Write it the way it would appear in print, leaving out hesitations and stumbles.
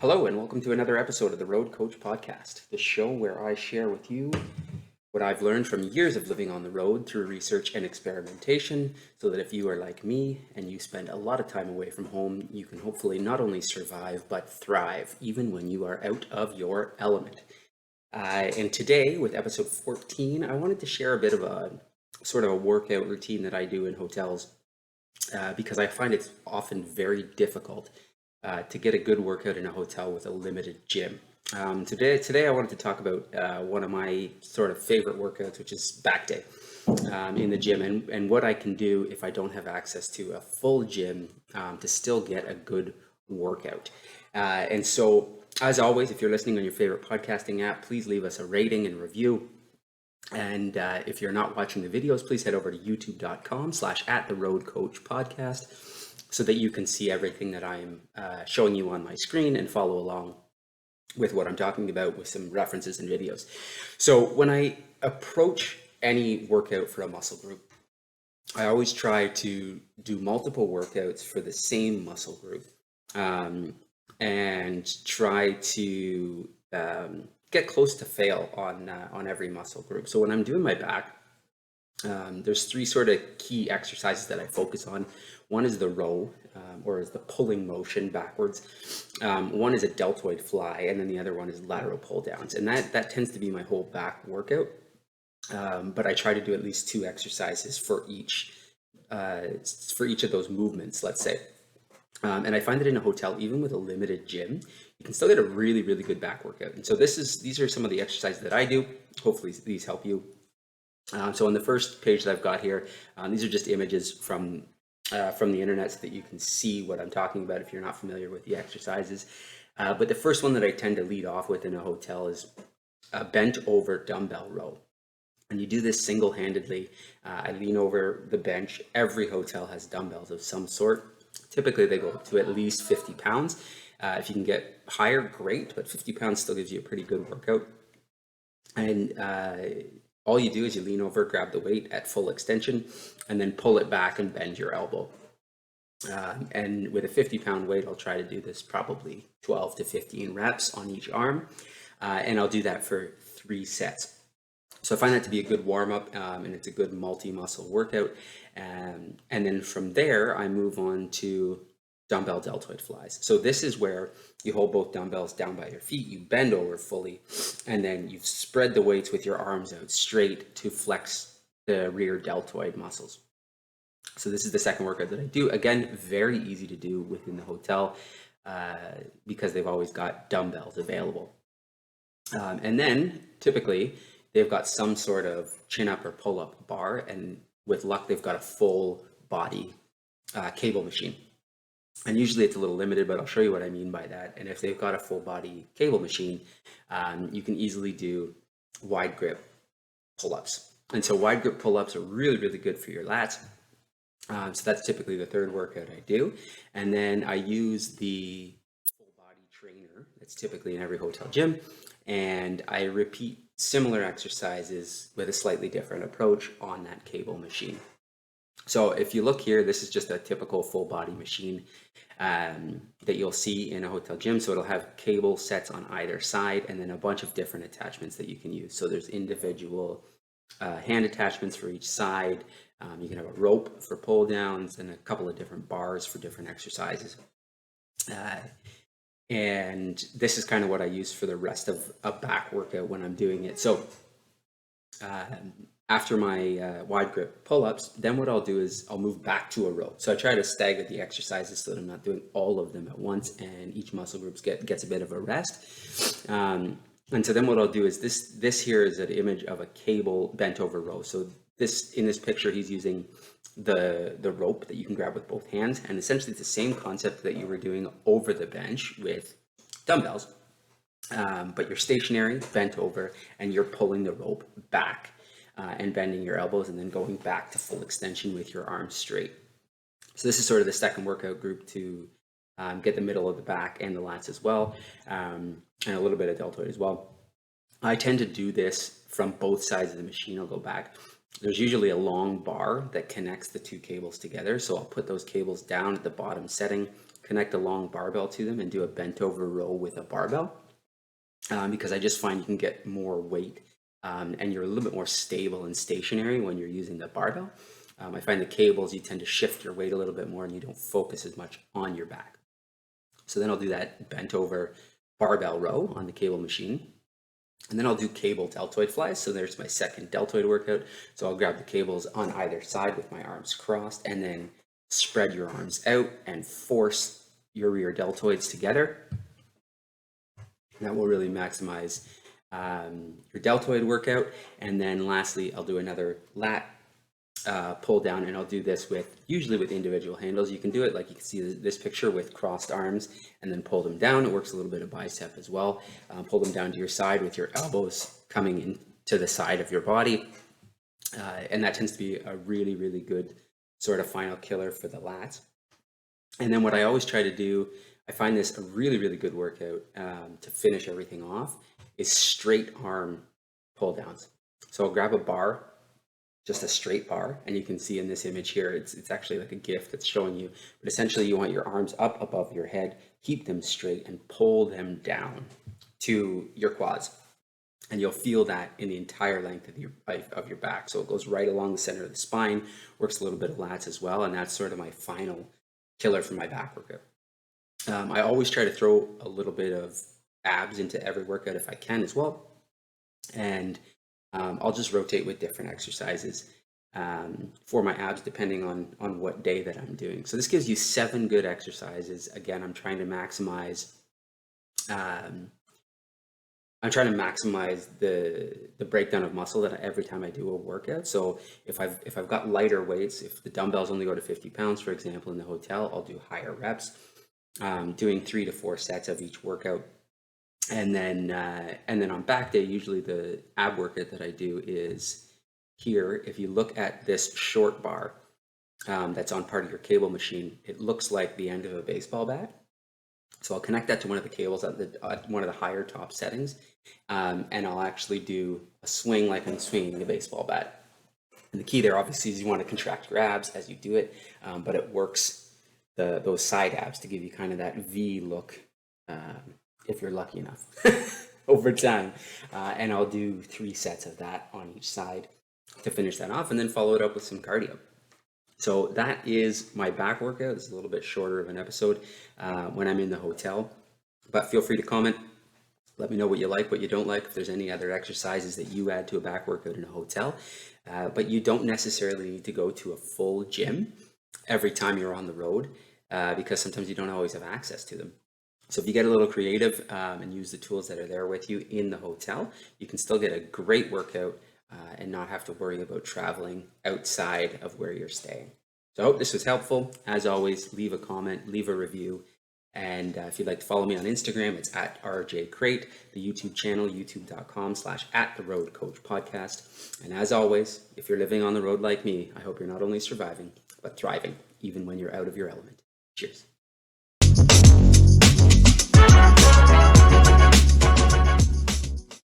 Hello, and welcome to another episode of the Road Coach Podcast, the show where I share with you what I've learned from years of living on the road through research and experimentation, so that if you are like me and you spend a lot of time away from home, you can hopefully not only survive but thrive, even when you are out of your element. And today, with episode 14, I wanted to share a bit of a sort of a workout routine that I do in hotels because I find it's often very difficult to get a good workout in a hotel with a limited gym. Today I wanted to talk about one of my sort of favorite workouts, which is back day in the gym, and what I can do if I don't have access to a full gym to still get a good workout. And so, as always, if you're listening on your favorite podcasting app, please leave us a rating and review. And if you're not watching the videos, please head over to youtube.com/@the-road-coach-podcast so that you can see everything that I'm showing you on my screen and follow along with what I'm talking about with some references and videos. So when I approach any workout for a muscle group, I always try to do multiple workouts for the same muscle group and try to get close to fail on every muscle group. So when I'm doing my back, there's three sort of key exercises that I focus on. One is the row, or is the pulling motion backwards. One is a deltoid fly, and then the other one is lateral pull downs. And that tends to be my whole back workout. But I try to do at least two exercises for each of those movements, let's say. And I find that in a hotel, even with a limited gym, you can still get a really, really good back workout. And so these are some of the exercises that I do. Hopefully these help you. So on the first page that I've got here, these are just images from the internet so that you can see what I'm talking about if you're not familiar with the exercises. But the first one that I tend to lead off with in a hotel is a bent over dumbbell row. And you do this single-handedly. I lean over the bench. Every hotel has dumbbells of some sort. Typically, they go up to at least 50 pounds. If you can get higher, great, but 50 pounds still gives you a pretty good workout. And all you do is you lean over, grab the weight at full extension, and then pull it back and bend your elbow. And with a 50-pound weight, I'll try to do this probably 12 to 15 reps on each arm. And I'll do that for 3 sets. So I find that to be a good warm-up, and it's a good multi-muscle workout. And then from there, I move on to dumbbell deltoid flies. So this is where you hold both dumbbells down by your feet, you bend over fully, and then you spread the weights with your arms out straight to flex the rear deltoid muscles. So this is the second workout that I do. Again, very easy to do within the hotel because they've always got dumbbells available. And then typically they've got some sort of chin-up or pull-up bar, and with luck, they've got a full body cable machine. And usually it's a little limited, but I'll show you what I mean by that. And if they've got a full body cable machine, you can easily do wide grip pull-ups. And so wide grip pull-ups are really, really good for your lats. So that's typically the third workout I do. And then I use the full body trainer that's typically in every hotel gym. And I repeat similar exercises with a slightly different approach on that cable machine. So if you look here, this is just a typical full body machine that you'll see in a hotel gym. So it'll have cable sets on either side and then a bunch of different attachments that you can use. So there's individual hand attachments for each side. You can have a rope for pull downs and a couple of different bars for different exercises. And this is kind of what I use for the rest of a back workout when I'm doing it. So after my wide grip pull-ups, then what I'll do is I'll move back to a row. So I try to stagger the exercises so that I'm not doing all of them at once, and each muscle group gets a bit of a rest. And so then what I'll do is this here is an image of a cable bent over row. So in this picture, he's using the rope that you can grab with both hands, and essentially it's the same concept that you were doing over the bench with dumbbells, but you're stationary, bent over, and you're pulling the rope back and bending your elbows and then going back to full extension with your arms straight. So this is sort of the second workout group to get the middle of the back and the lats as well, and a little bit of deltoid as well. I tend to do this from both sides of the machine. I'll go back. there's usually a long bar that connects the two cables together. So I'll put those cables down at the bottom setting, connect a long barbell to them, and do a bent over row with a barbell, because I just find you can get more weight, and you're a little bit more stable and stationary when you're using the barbell. I find the cables, you tend to shift your weight a little bit more and you don't focus as much on your back. So then I'll do that bent over barbell row on the cable machine. And then I'll do cable deltoid flies. So there's my second deltoid workout. So I'll grab the cables on either side with my arms crossed, and then spread your arms out and force your rear deltoids together. That will really maximize your deltoid workout. And then lastly, I'll do another lat pull down, and I'll do this usually with individual handles. You can do it like you can see this picture with crossed arms and then pull them down. It works a little bit of bicep as well. Pull them down to your side with your elbows coming into the side of your body. And that tends to be a really, really good sort of final killer for the lats. And then what I always try to do, I find this a really, really good workout to finish everything off, is straight arm pull downs. So I'll grab a bar, just a straight bar, and you can see in this image here, it's actually like a GIF that's showing you, but essentially you want your arms up above your head, keep them straight, and pull them down to your quads. And you'll feel that in the entire length of your back. So it goes right along the center of the spine, works a little bit of lats as well, and that's sort of my final killer for my back workout. I always try to throw a little bit of abs into every workout if I can as well. And I'll just rotate with different exercises for my abs depending on what day that I'm doing. So this gives you 7 good exercises. Again, I'm trying to maximize the breakdown of muscle that every time I do a workout. So if I've got lighter weights, if the dumbbells only go to 50 pounds, for example, in the hotel, I'll do higher reps, doing 3 to 4 sets of each workout. And then on back day, usually the ab workout that I do is here. If you look at this short bar that's on part of your cable machine, it looks like the end of a baseball bat. So I'll connect that to one of the cables at one of the higher top settings, and I'll actually do a swing like I'm swinging a baseball bat. And the key there, obviously, is you want to contract your abs as you do it, but it works those side abs to give you kind of that V look, if you're lucky enough, over time. And I'll do 3 sets of that on each side to finish that off, and then follow it up with some cardio. So that is my back workout. It's a little bit shorter of an episode when I'm in the hotel, but feel free to comment. Let me know what you like, what you don't like, if there's any other exercises that you add to a back workout in a hotel. But you don't necessarily need to go to a full gym every time you're on the road, because sometimes you don't always have access to them. So if you get a little creative and use the tools that are there with you in the hotel, you can still get a great workout and not have to worry about traveling outside of where you're staying. So I hope this was helpful. As always, leave a comment, leave a review. And if you'd like to follow me on Instagram, it's at RJCrate, the YouTube channel, youtube.com/@the-road-coach-podcast. And as always, if you're living on the road like me, I hope you're not only surviving, but thriving, even when you're out of your element. Cheers.